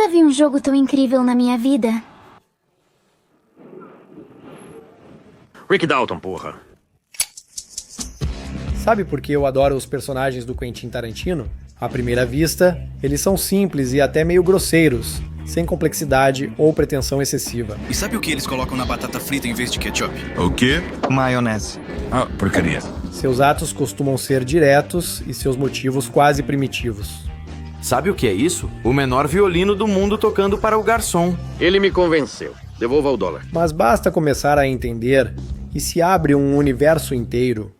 Nunca vi um jogo tão incrível na minha vida. Rick Dalton, porra. Sabe por que eu adoro os personagens do Quentin Tarantino? À primeira vista, eles são simples e até meio grosseiros, sem complexidade ou pretensão excessiva. E sabe o que eles colocam na batata frita em vez de ketchup? O quê? Maionese. Ah, porcaria. Seus atos costumam ser diretos e seus motivos quase primitivos. Sabe o que é isso? O menor violino do mundo tocando para o garçom. Ele me convenceu. Devolva o dólar. Mas basta começar a entender e se abre um universo inteiro.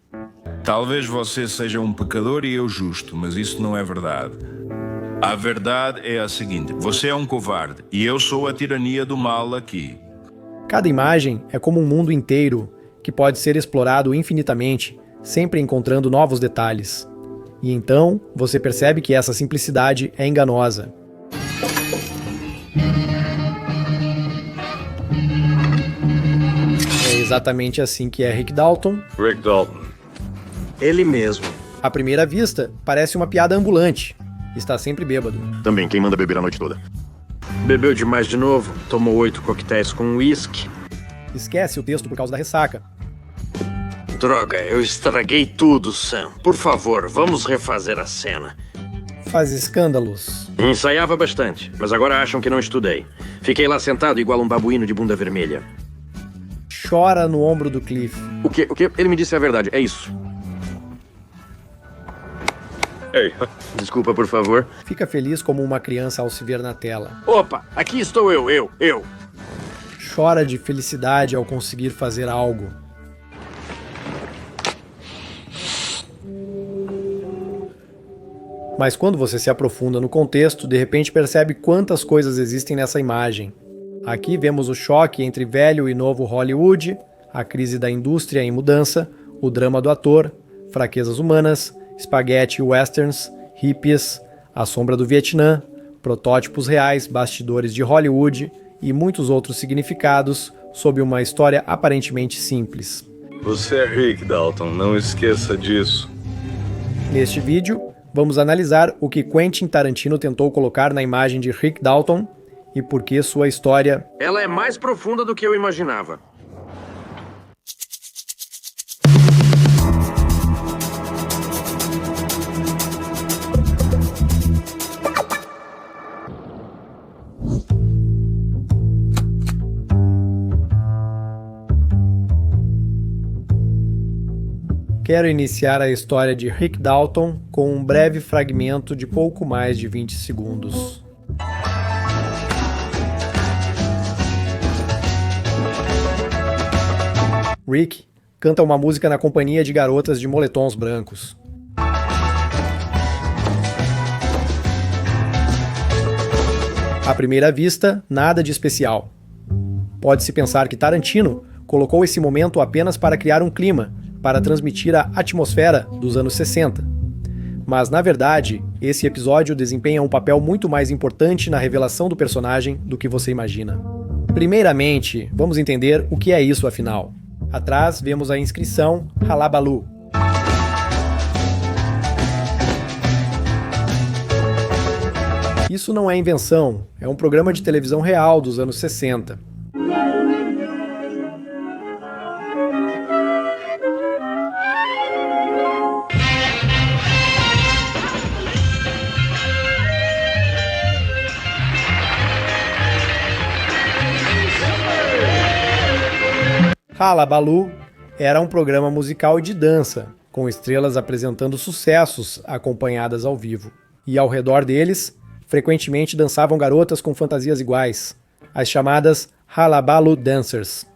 Talvez você seja um pecador e eu justo, mas isso não é verdade. A verdade é a seguinte: você é um covarde e eu sou a tirania do mal aqui. Cada imagem é como um mundo inteiro que pode ser explorado infinitamente, sempre encontrando novos detalhes. E então você percebe que essa simplicidade é enganosa. É exatamente assim que é Rick Dalton. Rick Dalton. Ele mesmo. À primeira vista, parece uma piada ambulante. Está sempre bêbado. Também quem manda beber a noite toda. Bebeu demais de novo, tomou 8 coquetéis com uísque. Esquece o texto por causa da ressaca. Droga, eu estraguei tudo, Sam. Por favor, vamos refazer a cena. Faz escândalos. Ensaiava bastante, mas agora acham que não estudei. Fiquei lá sentado igual um babuíno de bunda vermelha. Chora no ombro do Cliff. O quê? Ele me disse a verdade, é isso. Ei, desculpa, por favor. Fica feliz como uma criança ao se ver na tela. Opa, aqui estou eu. Chora de felicidade ao conseguir fazer algo. Mas quando você se aprofunda no contexto, de repente percebe quantas coisas existem nessa imagem. Aqui vemos o choque entre velho e novo Hollywood, a crise da indústria em mudança, o drama do ator, fraquezas humanas, espaguete westerns, hippies, a sombra do Vietnã, protótipos reais, bastidores de Hollywood e muitos outros significados sob uma história aparentemente simples. Você é Rick Dalton, não esqueça disso. Neste vídeo, vamos analisar o que Quentin Tarantino tentou colocar na imagem de Rick Dalton e por que sua história... Ela é mais profunda do que eu imaginava. Quero iniciar a história de Rick Dalton com um breve fragmento de pouco mais de 20 segundos. Rick canta uma música na companhia de garotas de moletons brancos. À primeira vista, nada de especial. Pode-se pensar que Tarantino colocou esse momento apenas para criar um clima, para transmitir a atmosfera dos anos 60. Mas, na verdade, esse episódio desempenha um papel muito mais importante na revelação do personagem do que você imagina. Primeiramente, vamos entender o que é isso afinal. Atrás vemos a inscrição Halabalu. Isso não é invenção, é um programa de televisão real dos anos 60. Halabalu era um programa musical de dança, com estrelas apresentando sucessos acompanhadas ao vivo. E ao redor deles, frequentemente dançavam garotas com fantasias iguais, as chamadas Halabalu Dancers.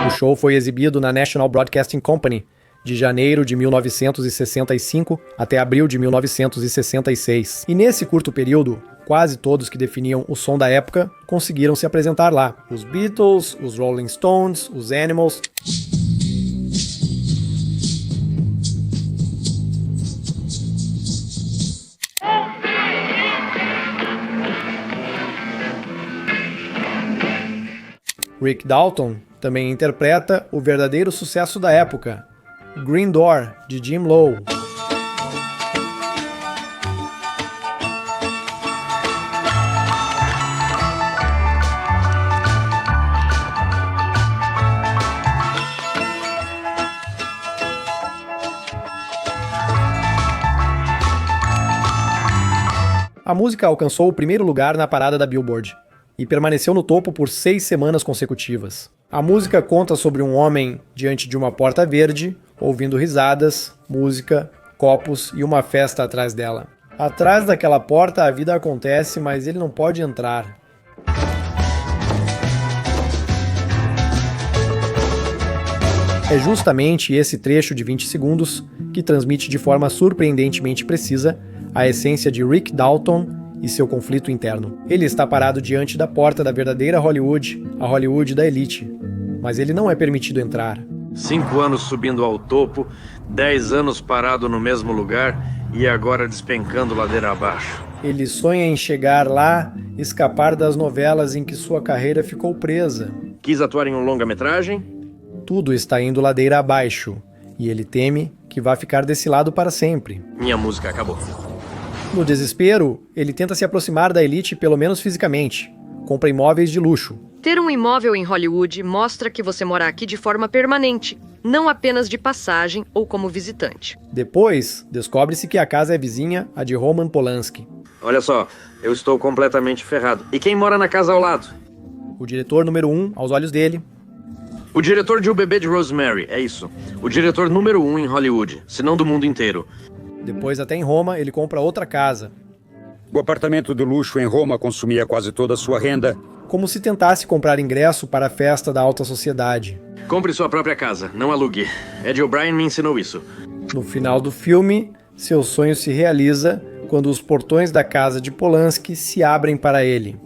O show foi exibido na National Broadcasting Company, de janeiro de 1965 até abril de 1966. E nesse curto período, quase todos que definiam o som da época conseguiram se apresentar lá. Os Beatles, os Rolling Stones, os Animals. Rick Dalton também interpreta o verdadeiro sucesso da época, Green Door, de Jim Lowe. A música alcançou o primeiro lugar na parada da Billboard e permaneceu no topo por 6 semanas consecutivas. A música conta sobre um homem diante de uma porta verde, ouvindo risadas, música, copos e uma festa atrás dela. Atrás daquela porta a vida acontece, mas ele não pode entrar. É justamente esse trecho de 20 segundos que transmite de forma surpreendentemente precisa a essência de Rick Dalton e seu conflito interno. Ele está parado diante da porta da verdadeira Hollywood, a Hollywood da elite, mas ele não é permitido entrar. 5 anos subindo ao topo, 10 anos parado no mesmo lugar e agora despencando ladeira abaixo. Ele sonha em chegar lá, escapar das novelas em que sua carreira ficou presa. Quis atuar em um longa-metragem? Tudo está indo ladeira abaixo, e ele teme que vá ficar desse lado para sempre. Minha música acabou. No desespero, ele tenta se aproximar da elite pelo menos fisicamente. Compra imóveis de luxo. Ter um imóvel em Hollywood mostra que você mora aqui de forma permanente, não apenas de passagem ou como visitante. Depois, descobre-se que a casa é vizinha à de Roman Polanski. Olha só, eu estou completamente ferrado. E quem mora na casa ao lado? O diretor número 1, aos olhos dele. O diretor de O Bebê de Rosemary, é isso. O diretor número 1 em Hollywood, se não do mundo inteiro. Depois, até em Roma, ele compra outra casa. O apartamento de luxo em Roma consumia quase toda a sua renda. Como se tentasse comprar ingresso para a festa da alta sociedade. Compre sua própria casa, não alugue. Ed O'Brien me ensinou isso. No final do filme, seu sonho se realiza quando os portões da casa de Polanski se abrem para ele.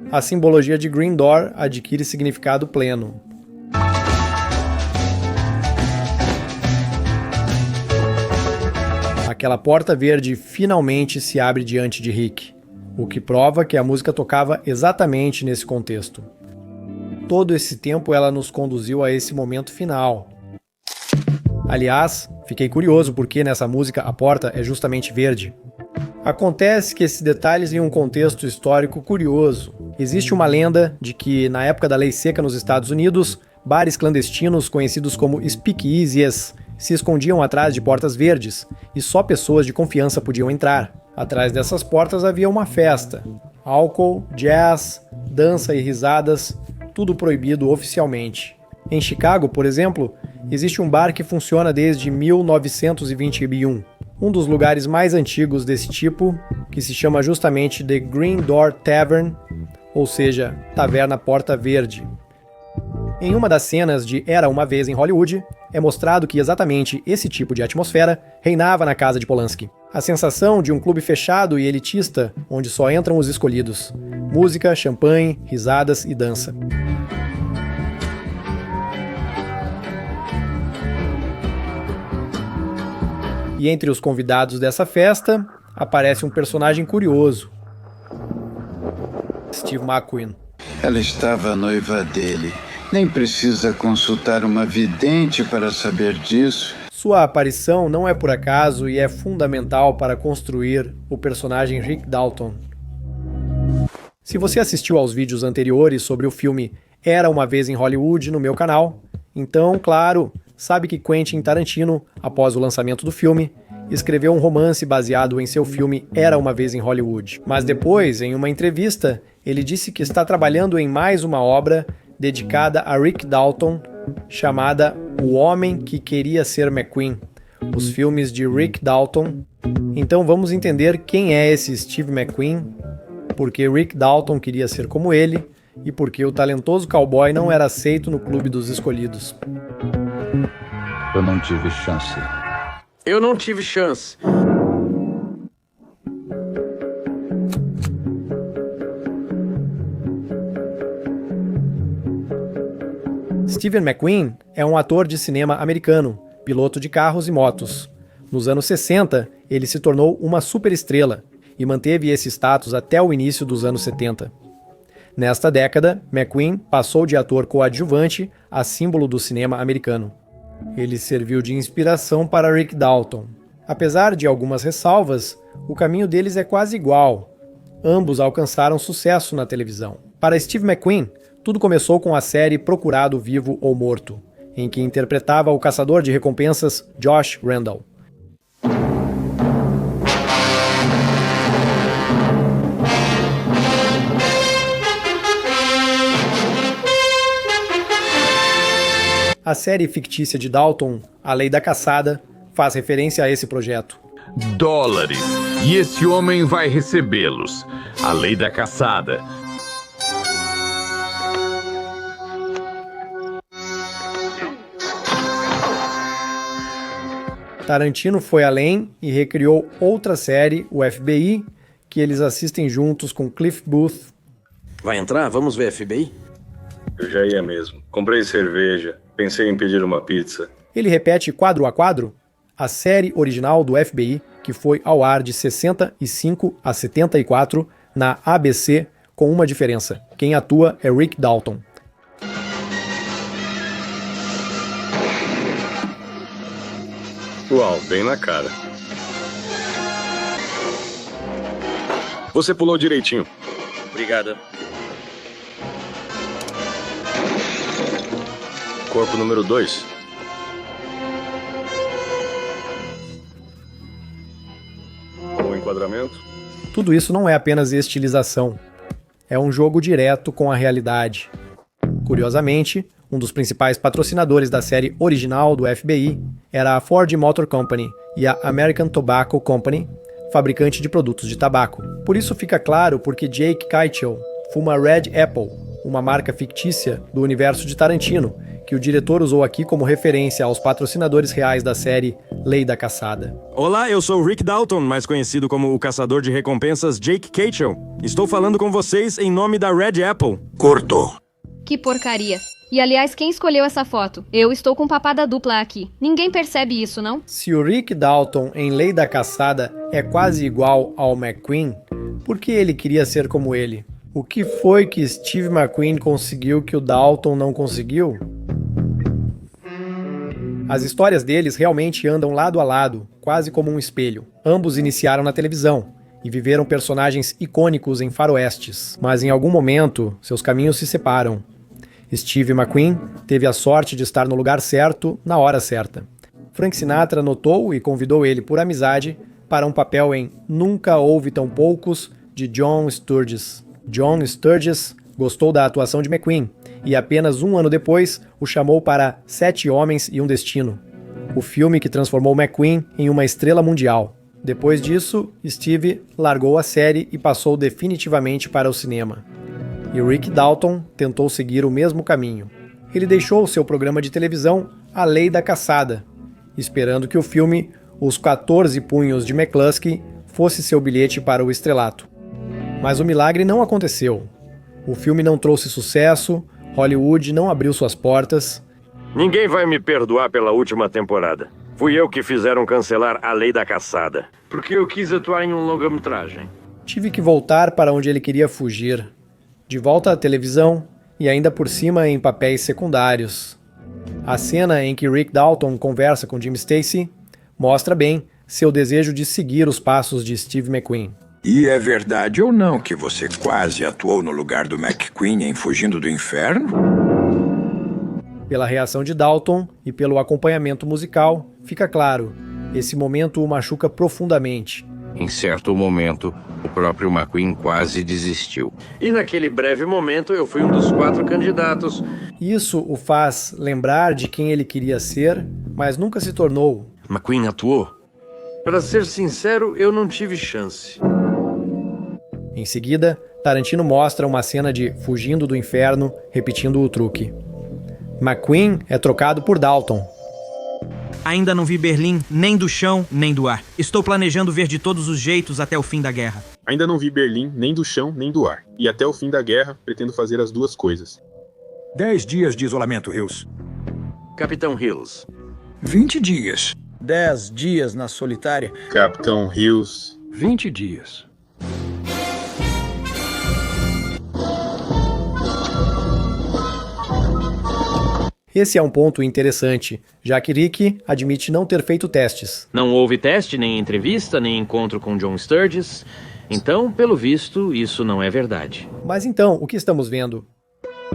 A simbologia de Green Door adquire significado pleno. Aquela porta verde finalmente se abre diante de Rick, o que prova que a música tocava exatamente nesse contexto. Todo esse tempo ela nos conduziu a esse momento final. Aliás, fiquei curioso porque nessa música a porta é justamente verde. Acontece que esses detalhes têm um contexto histórico curioso. Existe uma lenda de que, na época da lei seca nos Estados Unidos, bares clandestinos conhecidos como speakeasies se escondiam atrás de portas verdes e só pessoas de confiança podiam entrar. Atrás dessas portas havia uma festa. Álcool, jazz, dança e risadas, tudo proibido oficialmente. Em Chicago, por exemplo, existe um bar que funciona desde 1921. Um dos lugares mais antigos desse tipo, que se chama justamente The Green Door Tavern, ou seja, Taverna Porta Verde. Em uma das cenas de Era Uma Vez em Hollywood, é mostrado que exatamente esse tipo de atmosfera reinava na casa de Polanski. A sensação de um clube fechado e elitista, onde só entram os escolhidos. Música, champanhe, risadas e dança. E entre os convidados dessa festa, aparece um personagem curioso. Steve McQueen. Ela estava noiva dele. Nem precisa consultar uma vidente para saber disso. Sua aparição não é por acaso e é fundamental para construir o personagem Rick Dalton. Se você assistiu aos vídeos anteriores sobre o filme Era Uma Vez em Hollywood no meu canal, então, claro, sabe que Quentin Tarantino, após o lançamento do filme, escreveu um romance baseado em seu filme Era Uma Vez em Hollywood. Mas depois, em uma entrevista, ele disse que está trabalhando em mais uma obra dedicada a Rick Dalton, chamada O Homem que Queria Ser McQueen, os filmes de Rick Dalton. Então vamos entender quem é esse Steve McQueen, porque Rick Dalton queria ser como ele e porque o talentoso cowboy não era aceito no clube dos escolhidos. Eu não tive chance. Eu não tive chance. Steve McQueen é um ator de cinema americano, piloto de carros e motos. Nos anos 60, ele se tornou uma superestrela e manteve esse status até o início dos anos 70. Nesta década, McQueen passou de ator coadjuvante a símbolo do cinema americano. Ele serviu de inspiração para Rick Dalton. Apesar de algumas ressalvas, o caminho deles é quase igual. Ambos alcançaram sucesso na televisão. Para Steve McQueen, tudo começou com a série Procurado Vivo ou Morto, em que interpretava o caçador de recompensas Josh Randall. A série fictícia de Dalton, A Lei da Caçada, faz referência a esse projeto. Dólares. E esse homem vai recebê-los. A Lei da Caçada. Tarantino foi além e recriou outra série, o FBI, que eles assistem juntos com Cliff Booth. Vai entrar? Vamos ver FBI? Eu já ia mesmo. Comprei cerveja. Pensei em pedir uma pizza. Ele repete quadro a quadro a série original do FBI, que foi ao ar de 65 a 74 na ABC, com uma diferença. Quem atua é Rick Dalton. Uau, bem na cara. Você pulou direitinho. Obrigada. Corpo número 2. Bom enquadramento. Tudo isso não é apenas estilização. É um jogo direto com a realidade. Curiosamente, um dos principais patrocinadores da série original do FBI era a Ford Motor Company e a American Tobacco Company, fabricante de produtos de tabaco. Por isso fica claro porque Jake Keitchell fuma Red Apple, uma marca fictícia do universo de Tarantino, que o diretor usou aqui como referência aos patrocinadores reais da série Lei da Caçada. Olá, eu sou Rick Dalton, mais conhecido como o caçador de recompensas Jake Keitchell. Estou falando com vocês em nome da Red Apple. Cortou. Que porcaria. E aliás, quem escolheu essa foto? Eu estou com papada dupla aqui. Ninguém percebe isso, não? Se o Rick Dalton em Lei da Caçada é quase igual ao McQueen, por que ele queria ser como ele? O que foi que Steve McQueen conseguiu que o Dalton não conseguiu? As histórias deles realmente andam lado a lado, quase como um espelho. Ambos iniciaram na televisão e viveram personagens icônicos em faroestes, mas em algum momento seus caminhos se separam. Steve McQueen teve a sorte de estar no lugar certo, na hora certa. Frank Sinatra notou e convidou ele por amizade para um papel em Nunca Houve Tão Poucos, de John Sturges. John Sturges gostou da atuação de McQueen e apenas um ano depois o chamou para 7 Homens e um Destino, o filme que transformou McQueen em uma estrela mundial. Depois disso, Steve largou a série e passou definitivamente para o cinema. E Rick Dalton tentou seguir o mesmo caminho. Ele deixou seu programa de televisão A Lei da Caçada, esperando que o filme Os 14 Punhos de McCluskey fosse seu bilhete para o estrelato. Mas o milagre não aconteceu. O filme não trouxe sucesso, Hollywood não abriu suas portas. Ninguém vai me perdoar pela última temporada. Fui eu que fizeram cancelar A Lei da Caçada, porque eu quis atuar em um longa-metragem. Tive que voltar para onde ele queria fugir. De volta à televisão e ainda por cima em papéis secundários. A cena em que Rick Dalton conversa com Jim Stacy mostra bem seu desejo de seguir os passos de Steve McQueen. E é verdade ou não que você quase atuou no lugar do McQueen em Fugindo do Inferno? Pela reação de Dalton e pelo acompanhamento musical, fica claro, esse momento o machuca profundamente. Em certo momento, o próprio McQueen quase desistiu. E naquele breve momento eu fui um dos 4 candidatos. Isso o faz lembrar de quem ele queria ser, mas nunca se tornou. McQueen atuou? Para ser sincero, eu não tive chance. Em seguida, Tarantino mostra uma cena de Fugindo do Inferno, repetindo o truque. McQueen é trocado por Dalton. Ainda não vi Berlim, nem do chão, nem do ar. Estou planejando ver de todos os jeitos até o fim da guerra. Ainda não vi Berlim, nem do chão, nem do ar. E até o fim da guerra, pretendo fazer as duas coisas. 10 dias de isolamento, Hills. Capitão Hills. 20 dias. 10 dias na solitária. Capitão Hills. 20 dias. Esse é um ponto interessante, já que Rick admite não ter feito testes. Não houve teste, nem entrevista, nem encontro com John Sturges. Então, pelo visto, isso não é verdade. Mas então, o que estamos vendo?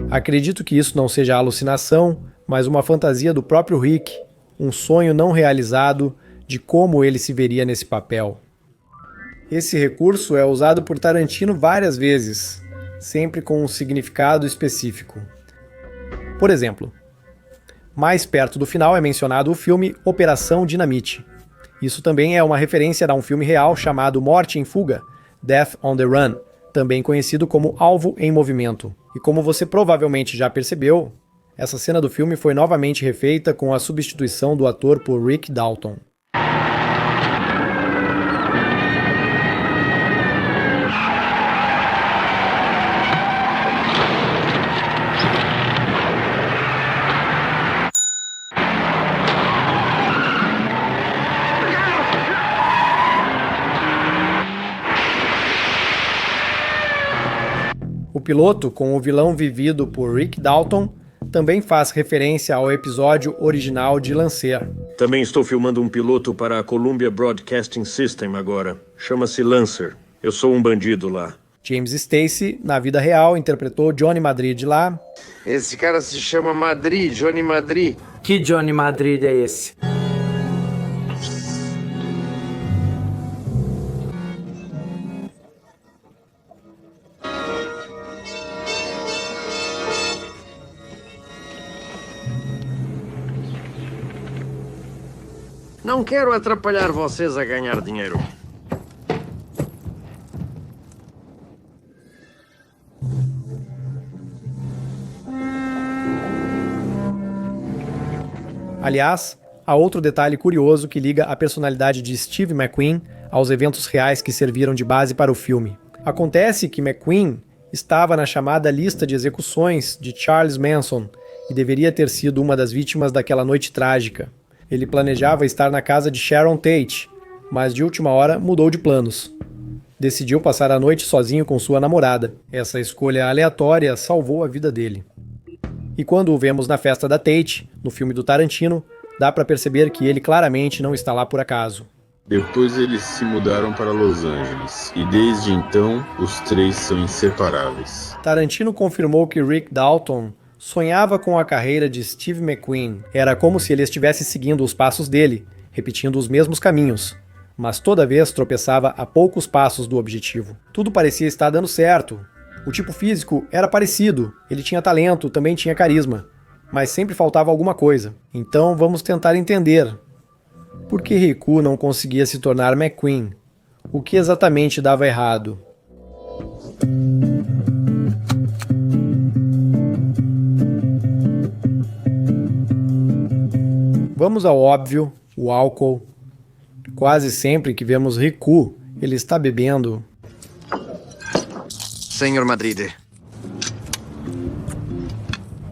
Acredito que isso não seja alucinação, mas uma fantasia do próprio Rick, um sonho não realizado de como ele se veria nesse papel. Esse recurso é usado por Tarantino várias vezes, sempre com um significado específico. Por exemplo, mais perto do final é mencionado o filme Operação Dinamite. Isso também é uma referência a um filme real chamado Morte em Fuga, Death on the Run, também conhecido como Alvo em Movimento. E como você provavelmente já percebeu, essa cena do filme foi novamente refeita com a substituição do ator por Rick Dalton. O piloto, com o vilão vivido por Rick Dalton, também faz referência ao episódio original de Lancer. Também estou filmando um piloto para a Columbia Broadcasting System agora. Chama-se Lancer. Eu sou um bandido lá. James Stacy, na vida real, interpretou Johnny Madrid lá. Esse cara se chama Madrid, Johnny Madrid. Que Johnny Madrid é esse? Não quero atrapalhar vocês a ganhar dinheiro. Aliás, há outro detalhe curioso que liga a personalidade de Steve McQueen aos eventos reais que serviram de base para o filme. Acontece que McQueen estava na chamada lista de execuções de Charles Manson e deveria ter sido uma das vítimas daquela noite trágica. Ele planejava estar na casa de Sharon Tate, mas de última hora mudou de planos. Decidiu passar a noite sozinho com sua namorada. Essa escolha aleatória salvou a vida dele. E quando o vemos na festa da Tate, no filme do Tarantino, dá para perceber que ele claramente não está lá por acaso. Depois eles se mudaram para Los Angeles, e desde então os três são inseparáveis. Tarantino confirmou que Rick Dalton sonhava com a carreira de Steve McQueen. Era como se ele estivesse seguindo os passos dele, repetindo os mesmos caminhos, mas toda vez tropeçava a poucos passos do objetivo. Tudo parecia estar dando certo. O tipo físico era parecido, ele tinha talento, também tinha carisma, mas sempre faltava alguma coisa. Então vamos tentar entender. Por que Riku não conseguia se tornar McQueen? O que exatamente dava errado? Vamos ao óbvio, o álcool. Quase sempre que vemos Riku, ele está bebendo. Senhor Madrid.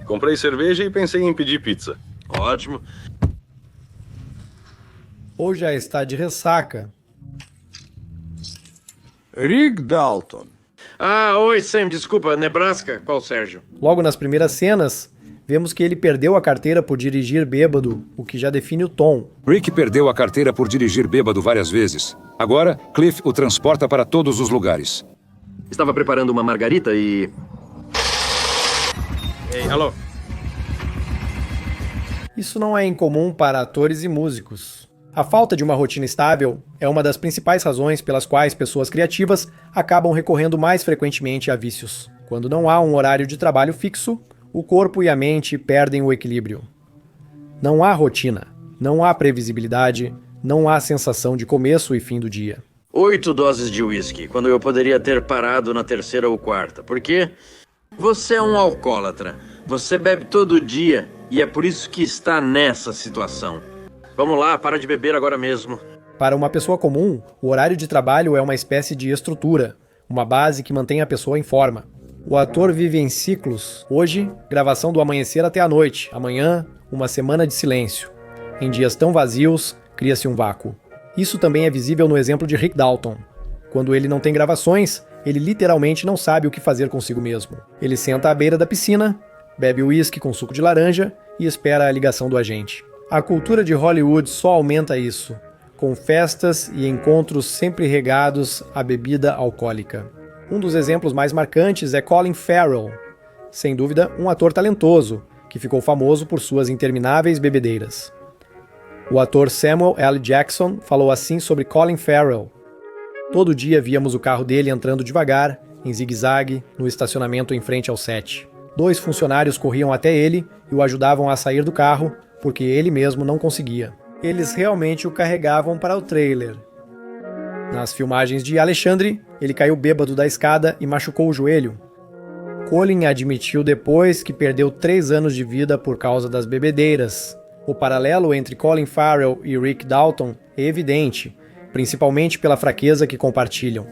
Comprei cerveja e pensei em pedir pizza. Ótimo. Ou já está de ressaca. Rick Dalton. Ah, oi, Sam, desculpa, Nebraska? Qual Sérgio? Logo nas primeiras cenas, vemos que ele perdeu a carteira por dirigir bêbado, o que já define o tom. Rick perdeu a carteira por dirigir bêbado várias vezes. Agora, Cliff o transporta para todos os lugares. Estava preparando uma margarita e... Ei, alô? Isso não é incomum para atores e músicos. A falta de uma rotina estável é uma das principais razões pelas quais pessoas criativas acabam recorrendo mais frequentemente a vícios. Quando não há um horário de trabalho fixo, o corpo e a mente perdem o equilíbrio. Não há rotina, não há previsibilidade, não há sensação de começo e fim do dia. 8 doses de uísque, quando eu poderia ter parado na 3ª ou 4ª. Por quê? Você é um alcoólatra. Você bebe todo dia e é por isso que está nessa situação. Vamos lá, para de beber agora mesmo. Para uma pessoa comum, o horário de trabalho é uma espécie de estrutura, uma base que mantém a pessoa em forma. O ator vive em ciclos. Hoje, gravação do amanhecer até a noite. Amanhã, uma semana de silêncio. Em dias tão vazios, cria-se um vácuo. Isso também é visível no exemplo de Rick Dalton. Quando ele não tem gravações, ele literalmente não sabe o que fazer consigo mesmo. Ele senta à beira da piscina, bebe uísque com suco de laranja e espera a ligação do agente. A cultura de Hollywood só aumenta isso, com festas e encontros sempre regados à bebida alcoólica. Um dos exemplos mais marcantes é Colin Farrell, sem dúvida um ator talentoso, que ficou famoso por suas intermináveis bebedeiras. O ator Samuel L. Jackson falou assim sobre Colin Farrell: "Todo dia víamos o carro dele entrando devagar, em zigue-zague, no estacionamento em frente ao set. 2 funcionários corriam até ele e o ajudavam a sair do carro, porque ele mesmo não conseguia. Eles realmente o carregavam para o trailer." Nas filmagens de Alexandre, ele caiu bêbado da escada e machucou o joelho. Colin admitiu depois que perdeu 3 anos de vida por causa das bebedeiras. O paralelo entre Colin Farrell e Rick Dalton é evidente, principalmente pela fraqueza que compartilham.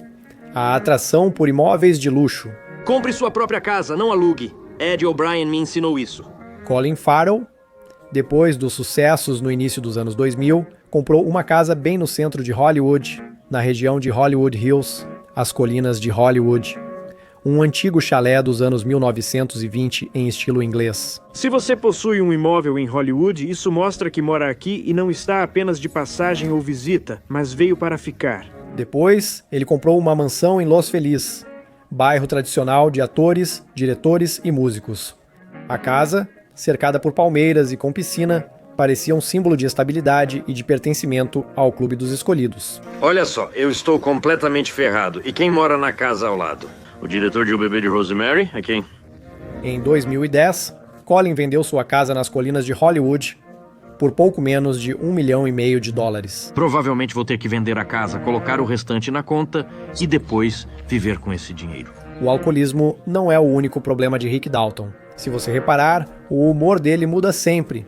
A atração por imóveis de luxo. Compre sua própria casa, não alugue. Ed O'Brien me ensinou isso. Colin Farrell, depois dos sucessos no início dos anos 2000, comprou uma casa bem no centro de Hollywood, na região de Hollywood Hills, as colinas de Hollywood. Um antigo chalé dos anos 1920 em estilo inglês. Se você possui um imóvel em Hollywood, isso mostra que mora aqui e não está apenas de passagem ou visita, mas veio para ficar. Depois, ele comprou uma mansão em Los Feliz, bairro tradicional de atores, diretores e músicos. A casa, cercada por palmeiras e com piscina, parecia um símbolo de estabilidade e de pertencimento ao Clube dos Escolhidos. Olha só, eu estou completamente ferrado. E quem mora na casa ao lado? O diretor de O Bebê de Rosemary é quem? Em 2010, Colin vendeu sua casa nas colinas de Hollywood por pouco menos de $1,5 milhão. Provavelmente vou ter que vender a casa, colocar o restante na conta e depois viver com esse dinheiro. O alcoolismo não é o único problema de Rick Dalton. Se você reparar, o humor dele muda sempre.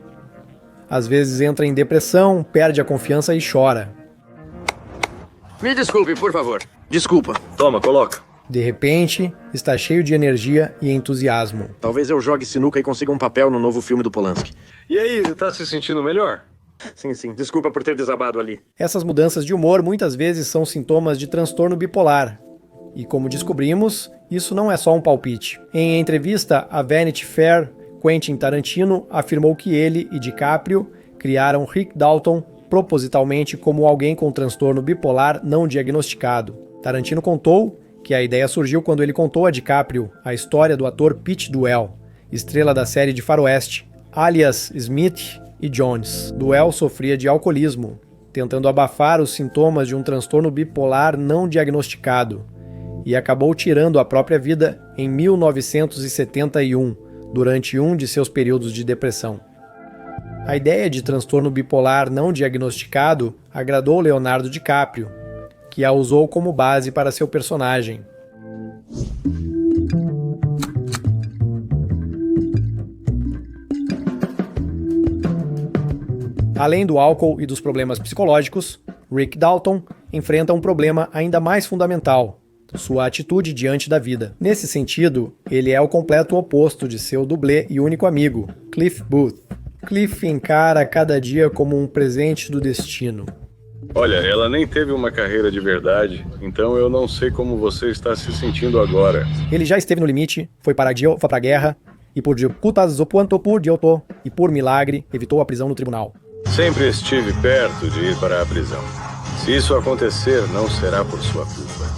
Às vezes entra em depressão, perde a confiança e chora. Me desculpe, por favor. Desculpa. Toma, coloca. De repente, está cheio de energia e entusiasmo. Talvez eu jogue sinuca e consiga um papel no novo filme do Polanski. E aí, tá se sentindo melhor? Sim. Desculpa por ter desabado ali. Essas mudanças de humor muitas vezes são sintomas de transtorno bipolar. E como descobrimos, isso não é só um palpite. Em entrevista à Vanity Fair, Quentin Tarantino afirmou que ele e DiCaprio criaram Rick Dalton propositalmente como alguém com transtorno bipolar não diagnosticado. Tarantino contou que a ideia surgiu quando ele contou a DiCaprio a história do ator Pete Duell, estrela da série de faroeste, alias Smith e Jones. Duell sofria de alcoolismo, tentando abafar os sintomas de um transtorno bipolar não diagnosticado, e acabou tirando a própria vida em 1971, durante um de seus períodos de depressão. A ideia de transtorno bipolar não diagnosticado agradou Leonardo DiCaprio, que a usou como base para seu personagem. Além do álcool e dos problemas psicológicos, Rick Dalton enfrenta um problema ainda mais fundamental: sua atitude diante da vida. Nesse sentido, ele é o completo oposto de seu dublê e único amigo, Cliff Booth. Cliff encara cada dia como um presente do destino. Olha, ela nem teve uma carreira de verdade, então eu não sei como você está se sentindo agora. Ele já esteve no limite, foi para a guerra, e por e por milagre, evitou a prisão no tribunal. Sempre estive perto de ir para a prisão. Se isso acontecer, não será por sua culpa.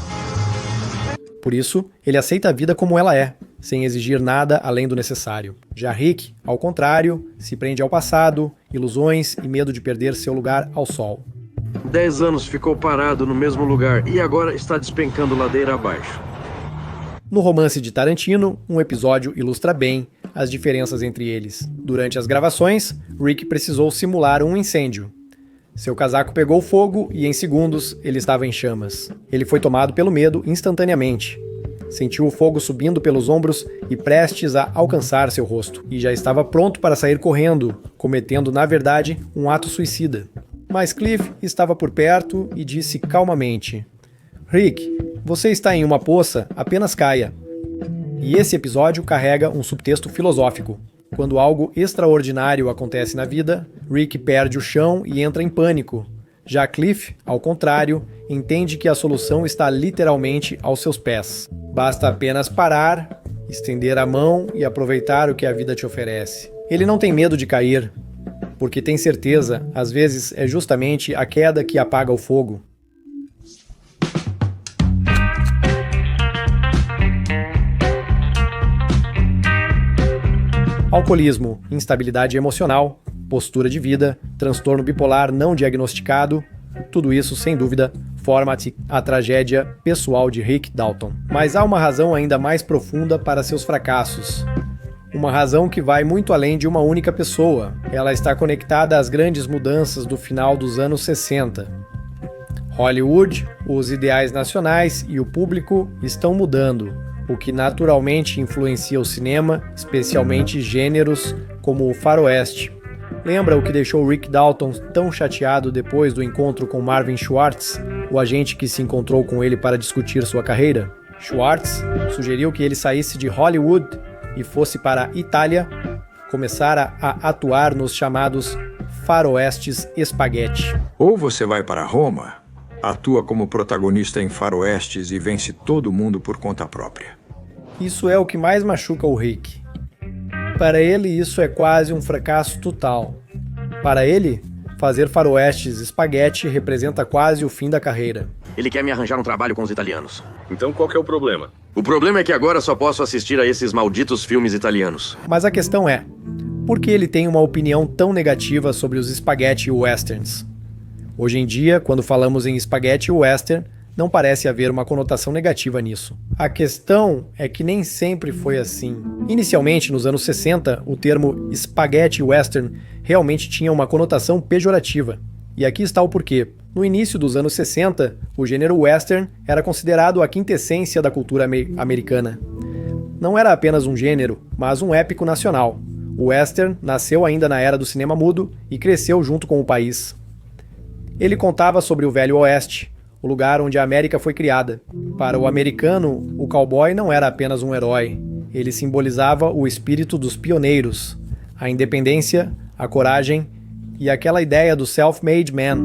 Por isso, ele aceita a vida como ela é, sem exigir nada além do necessário. Já Rick, ao contrário, se prende ao passado, ilusões e medo de perder seu lugar ao sol. 10 anos ficou parado no mesmo lugar e agora está despencando ladeira abaixo. No romance de Tarantino, um episódio ilustra bem as diferenças entre eles. Durante as gravações, Rick precisou simular um incêndio. Seu casaco pegou fogo e, em segundos, ele estava em chamas. Ele foi tomado pelo medo instantaneamente. Sentiu o fogo subindo pelos ombros e prestes a alcançar seu rosto. E já estava pronto para sair correndo, cometendo, na verdade, um ato suicida. Mas Cliff estava por perto e disse calmamente: "Rick, você está em uma poça, apenas caia." E esse episódio carrega um subtexto filosófico. Quando algo extraordinário acontece na vida, Rick perde o chão e entra em pânico. Já Cliff, ao contrário, entende que a solução está literalmente aos seus pés. Basta apenas parar, estender a mão e aproveitar o que a vida te oferece. Ele não tem medo de cair, porque tem certeza, às vezes é justamente a queda que apaga o fogo. Alcoolismo, instabilidade emocional, postura de vida, transtorno bipolar não diagnosticado, tudo isso, sem dúvida, forma a tragédia pessoal de Rick Dalton. Mas há uma razão ainda mais profunda para seus fracassos. Uma razão que vai muito além de uma única pessoa. Ela está conectada às grandes mudanças do final dos anos 60. Hollywood, os ideais nacionais e o público estão mudando, o que naturalmente influencia o cinema, especialmente gêneros como o faroeste. Lembra o que deixou Rick Dalton tão chateado depois do encontro com Marvin Schwartz, o agente que se encontrou com ele para discutir sua carreira? Schwartz sugeriu que ele saísse de Hollywood e fosse para a Itália, começara a atuar nos chamados faroestes espaguete. Ou você vai para Roma, atua como protagonista em faroestes e vence todo mundo por conta própria. Isso é o que mais machuca o Rick. Para ele, isso é quase um fracasso total. Para ele, fazer faroestes espaguete representa quase o fim da carreira. Ele quer me arranjar um trabalho com os italianos. Então qual que é o problema? O problema é que agora só posso assistir a esses malditos filmes italianos. Mas a questão é, por que ele tem uma opinião tão negativa sobre os espaguete westerns? Hoje em dia, quando falamos em espaguete western, não parece haver uma conotação negativa nisso. A questão é que nem sempre foi assim. Inicialmente, nos anos 60, o termo spaghetti western realmente tinha uma conotação pejorativa. E aqui está o porquê. No início dos anos 60, o gênero western era considerado a quintessência da cultura americana. Não era apenas um gênero, mas um épico nacional. O western nasceu ainda na era do cinema mudo e cresceu junto com o país. Ele contava sobre o Velho Oeste, o lugar onde a América foi criada. Para o americano, o cowboy não era apenas um herói. Ele simbolizava o espírito dos pioneiros, a independência, a coragem e aquela ideia do self-made man,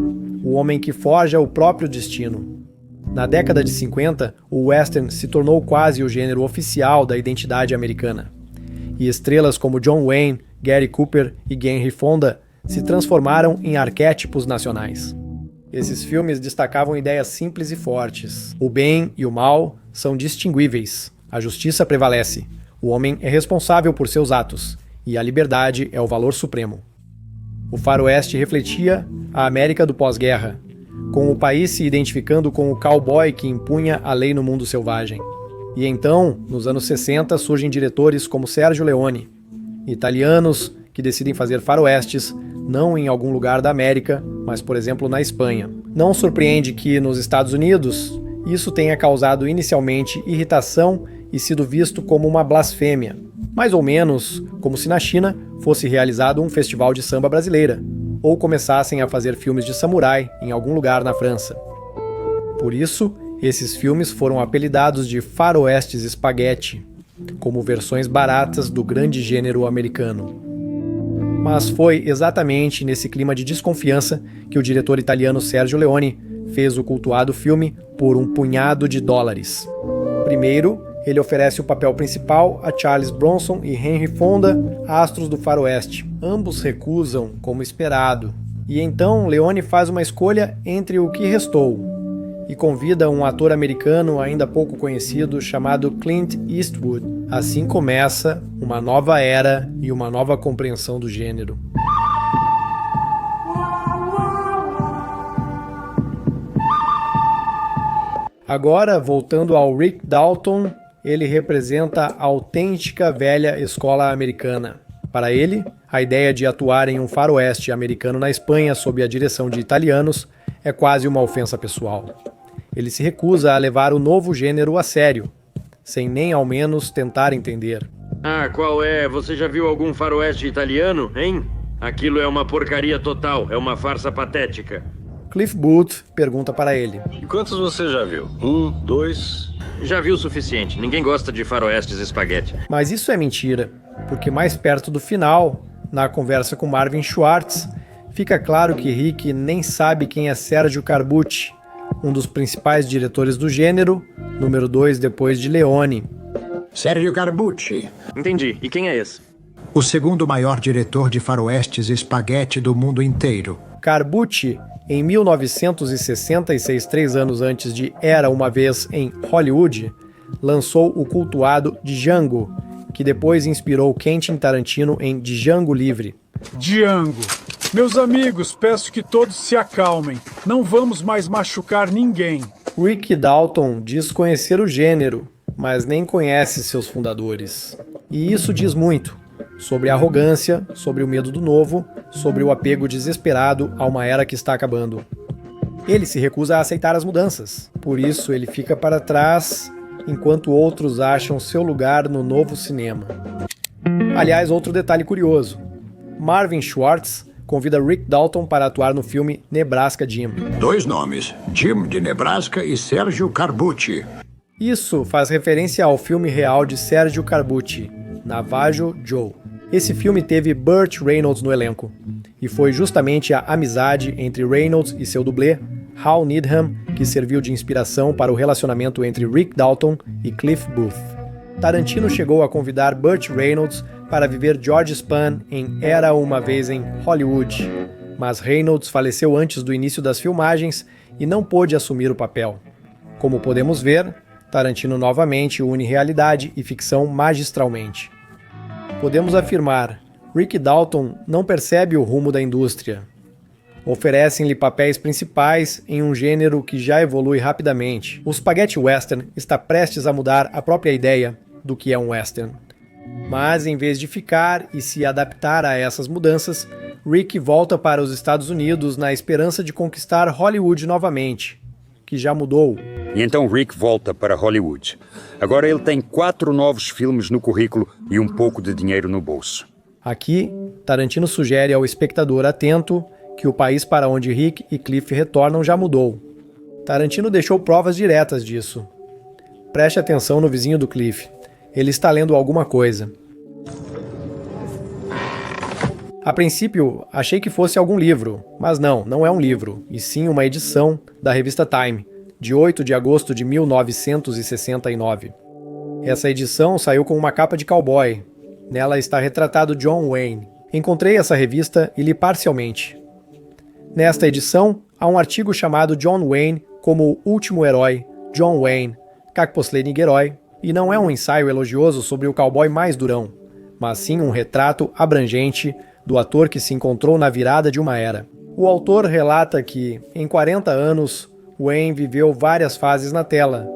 o homem que forja o próprio destino. Na década de 50, o western se tornou quase o gênero oficial da identidade americana. E estrelas como John Wayne, Gary Cooper e Henry Fonda se transformaram em arquétipos nacionais. Esses filmes destacavam ideias simples e fortes. O bem e o mal são distinguíveis. A justiça prevalece. O homem é responsável por seus atos. E a liberdade é o valor supremo. O faroeste refletia a América do pós-guerra, com o país se identificando com o cowboy que impunha a lei no mundo selvagem. E então, nos anos 60, surgem diretores como Sergio Leone, italianos que decidem fazer faroestes não em algum lugar da América, mas, por exemplo, na Espanha. Não surpreende que, nos Estados Unidos, isso tenha causado inicialmente irritação e sido visto como uma blasfêmia, mais ou menos como se na China fosse realizado um festival de samba brasileira, ou começassem a fazer filmes de samurai em algum lugar na França. Por isso, esses filmes foram apelidados de faroestes espaguete, como versões baratas do grande gênero americano. Mas foi exatamente nesse clima de desconfiança que o diretor italiano Sergio Leone fez o cultuado filme por $1 punhado. Primeiro, ele oferece o papel principal a Charles Bronson e Henry Fonda, astros do faroeste. Ambos recusam, como esperado. E então Leone faz uma escolha entre o que restou e convida um ator americano ainda pouco conhecido chamado Clint Eastwood. Assim começa uma nova era e uma nova compreensão do gênero. Agora, voltando ao Rick Dalton, ele representa a autêntica velha escola americana. Para ele, a ideia de atuar em um faroeste americano na Espanha sob a direção de italianos é quase uma ofensa pessoal. Ele se recusa a levar o novo gênero a sério, sem nem ao menos tentar entender. Ah, qual é? Você já viu algum faroeste italiano, hein? Aquilo é uma porcaria total, é uma farsa patética. Cliff Booth pergunta para ele. E quantos você já viu? 1, 2... Já vi o suficiente, ninguém gosta de faroestes espaguete. Mas isso é mentira, porque mais perto do final, na conversa com Marvin Schwartz, fica claro que Rick nem sabe quem é Sergio Corbucci, um dos principais diretores do gênero, número 2 depois de Leone. Sergio Corbucci. Entendi. E quem é esse? o segundo maior diretor de faroestes e espaguete do mundo inteiro. Carbucci, em 1966, 3 anos antes de Era Uma Vez em Hollywood, lançou o cultuado Django, que depois inspirou Quentin Tarantino em Django Livre. Django. Meus amigos, peço que todos se acalmem. Não vamos mais machucar ninguém. Rick Dalton diz conhecer o gênero, mas nem conhece seus fundadores. E isso diz muito sobre a arrogância, sobre o medo do novo, sobre o apego desesperado a uma era que está acabando. Ele se recusa a aceitar as mudanças, por isso ele fica para trás, enquanto outros acham seu lugar no novo cinema. Aliás, outro detalhe curioso. Marvin Schwartz convida Rick Dalton para atuar no filme Nebraska Jim. 2 nomes, Jim de Nebraska e Sérgio Carbucci. Isso faz referência ao filme real de Sérgio Carbucci, Navajo Joe. Esse filme teve Burt Reynolds no elenco, e foi justamente a amizade entre Reynolds e seu dublê, Hal Needham, que serviu de inspiração para o relacionamento entre Rick Dalton e Cliff Booth. Tarantino chegou a convidar Burt Reynolds para viver George Spahn em Era Uma Vez em Hollywood, mas Reynolds faleceu antes do início das filmagens e não pôde assumir o papel. Como podemos ver, Tarantino novamente une realidade e ficção magistralmente. Podemos afirmar, Rick Dalton não percebe o rumo da indústria. Oferecem-lhe papéis principais em um gênero que já evolui rapidamente. O spaghetti western está prestes a mudar a própria ideia do que é um western. Mas, em vez de ficar e se adaptar a essas mudanças, Rick volta para os Estados Unidos na esperança de conquistar Hollywood novamente, que já mudou. E então Rick volta para Hollywood. Agora ele tem 4 novos filmes no currículo e um pouco de dinheiro no bolso. Aqui, Tarantino sugere ao espectador atento que o país para onde Rick e Cliff retornam já mudou. Tarantino deixou provas diretas disso. Preste atenção no vizinho do Cliff. Ele está lendo alguma coisa. A princípio, achei que fosse algum livro, mas não é um livro, e sim uma edição da revista Time, de 8 de agosto de 1969. Essa edição saiu com uma capa de cowboy. Nela está retratado John Wayne. Encontrei essa revista e li parcialmente. Nesta edição, há um artigo chamado John Wayne como o último herói, John Wayne, как последний герой, e não é um ensaio elogioso sobre o cowboy mais durão, mas sim um retrato abrangente do ator que se encontrou na virada de uma era. O autor relata que, em 40 anos, Wayne viveu várias fases na tela,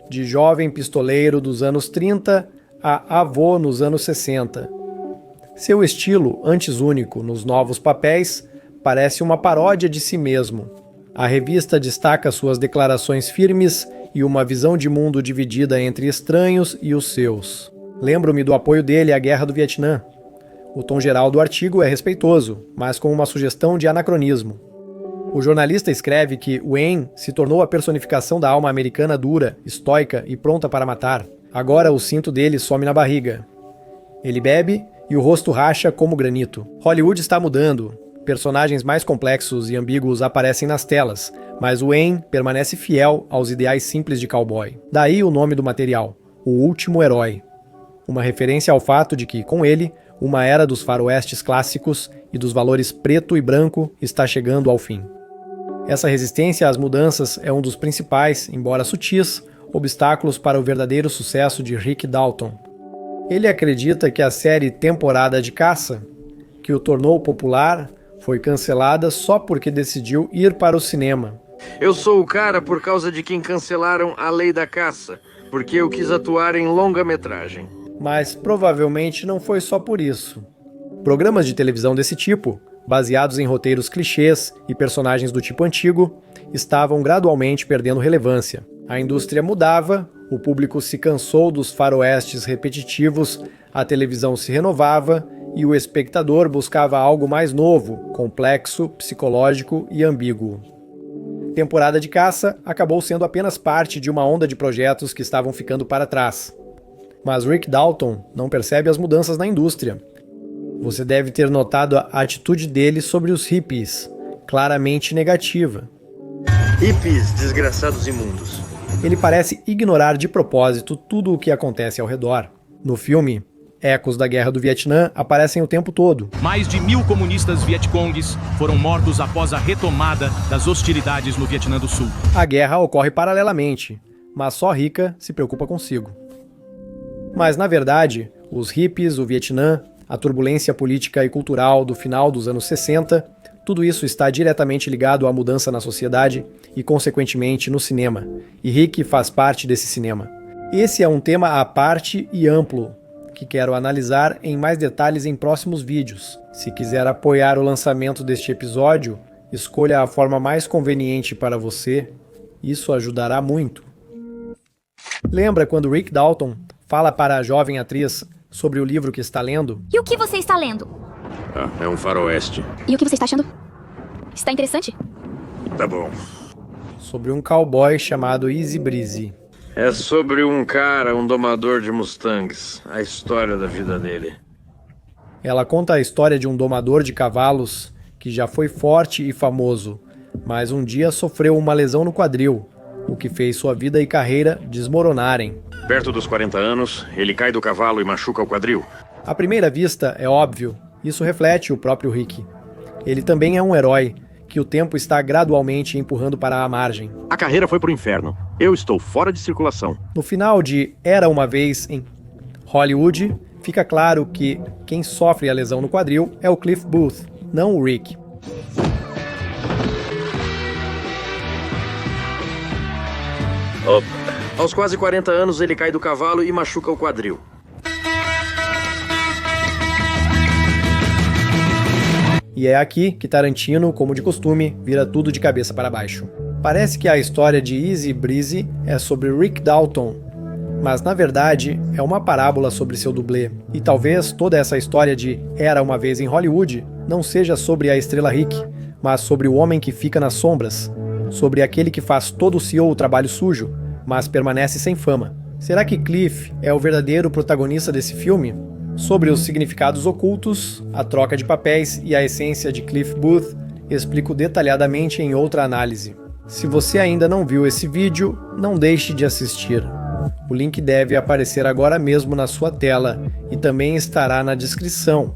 de jovem pistoleiro dos anos 30 a avô nos anos 60. Seu estilo, antes único nos novos papéis, parece uma paródia de si mesmo. A revista destaca suas declarações firmes e uma visão de mundo dividida entre estranhos e os seus. Lembro-me do apoio dele à Guerra do Vietnã. O tom geral do artigo é respeitoso, mas com uma sugestão de anacronismo. O jornalista escreve que Wayne se tornou a personificação da alma americana dura, estoica e pronta para matar. Agora o cinto dele some na barriga. Ele bebe e o rosto racha como granito. Hollywood está mudando. Personagens mais complexos e ambíguos aparecem nas telas, mas Wayne permanece fiel aos ideais simples de cowboy. Daí o nome do material, O Último Herói. Uma referência ao fato de que, com ele, uma era dos faroestes clássicos e dos valores preto e branco está chegando ao fim. Essa resistência às mudanças é um dos principais, embora sutis, obstáculos para o verdadeiro sucesso de Rick Dalton. Ele acredita que a série Temporada de Caça, que o tornou popular, foi cancelada só porque decidiu ir para o cinema. Eu sou o cara por causa de quem cancelaram A Lei da Caça, porque eu quis atuar em longa-metragem. Mas provavelmente não foi só por isso. Programas de televisão desse tipo, baseados em roteiros clichês e personagens do tipo antigo, estavam gradualmente perdendo relevância. A indústria mudava, o público se cansou dos faroestes repetitivos, a televisão se renovava e o espectador buscava algo mais novo, complexo, psicológico e ambíguo. Temporada de Caça acabou sendo apenas parte de uma onda de projetos que estavam ficando para trás. Mas Rick Dalton não percebe as mudanças na indústria. Você deve ter notado a atitude dele sobre os hippies, claramente negativa. Hippies, desgraçados imundos. Ele parece ignorar de propósito tudo o que acontece ao redor. No filme, Ecos da Guerra do Vietnã aparecem o tempo todo. Mais de 1000 comunistas vietcongues foram mortos após a retomada das hostilidades no Vietnã do Sul. A guerra ocorre paralelamente, mas só Rika se preocupa consigo. Mas, na verdade, os hippies, o Vietnã, a turbulência política e cultural do final dos anos 60, tudo isso está diretamente ligado à mudança na sociedade e, consequentemente, no cinema. E Rick faz parte desse cinema. Esse é um tema à parte e amplo, que quero analisar em mais detalhes em próximos vídeos. Se quiser apoiar o lançamento deste episódio, escolha a forma mais conveniente para você. Isso ajudará muito. Lembra quando Rick Dalton fala para a jovem atriz sobre o livro que está lendo? E o que você está lendo? É um faroeste. E o que você está achando? Está interessante? Tá bom. Sobre um cowboy chamado Easy Breezy. É sobre um cara, um domador de Mustangs. A história da vida dele. Ela conta a história de um domador de cavalos que já foi forte e famoso, mas um dia sofreu uma lesão no quadril, o que fez sua vida e carreira desmoronarem. Perto dos 40 anos, ele cai do cavalo e machuca o quadril. À primeira vista, é óbvio, isso reflete o próprio Rick. Ele também é um herói, que o tempo está gradualmente empurrando para a margem. A carreira foi pro inferno. Eu estou fora de circulação. No final de Era Uma Vez em Hollywood, fica claro que quem sofre a lesão no quadril é o Cliff Booth, não o Rick. Aos quase 40 anos, ele cai do cavalo e machuca o quadril. E é aqui que Tarantino, como de costume, vira tudo de cabeça para baixo. Parece que a história de Easy Breezy é sobre Rick Dalton, mas na verdade é uma parábola sobre seu dublê. E talvez toda essa história de Era Uma Vez em Hollywood não seja sobre a estrela Rick, mas sobre o homem que fica nas sombras, sobre aquele que faz todo o trabalho sujo, mas permanece sem fama. Será que Cliff é o verdadeiro protagonista desse filme? Sobre os significados ocultos, a troca de papéis e a essência de Cliff Booth, explico detalhadamente em outra análise. Se você ainda não viu esse vídeo, não deixe de assistir. O link deve aparecer agora mesmo na sua tela e também estará na descrição.